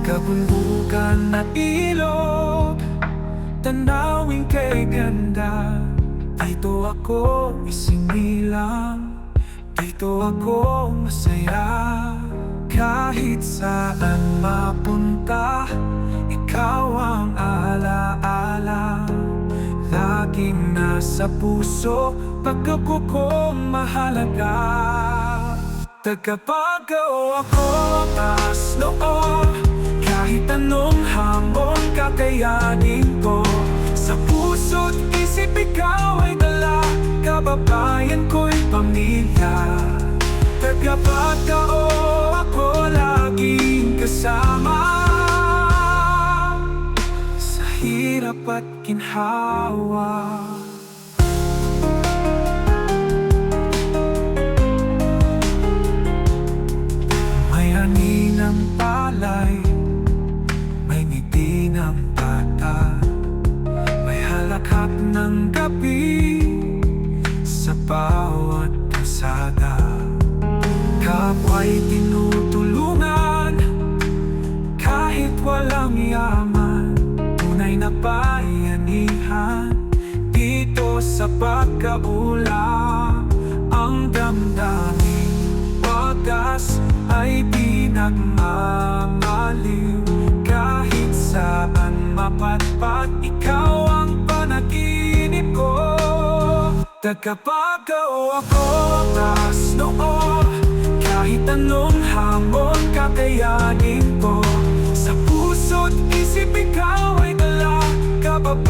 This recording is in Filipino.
Kabundukan at ilog, tanawin kay ganda. Dito ako isinilang, dito ako masaya. Kahit saan mapunta, ikaw ang alaala. Laging nasa puso, pagkapo ko mahalaga. Tagapagaw ako, taas loob, kahit anong hamon kakayanin ko. Sa puso't isip ikaw ay dala, kababayan ko'y pamilya. Tagapagaw ako, laging kasama sa hirap at ginhawa. May ani ng palay, may ngiti ng bata, may halakhak ng gabi sa bawat kalsada. Kapwa'y tinutulungan, kahit walang yaman. Tunay na bayanihan, dito sa pagkaula. Ang damdaming wagas ay pinagmamaliw. Kahit saan mapatpat, ikaw ang panaginip ko. Tagapagaw ako, taas noo, kahit anong hamon kakayanin ko. Sa puso't isip ikaw ay dala, kababayan.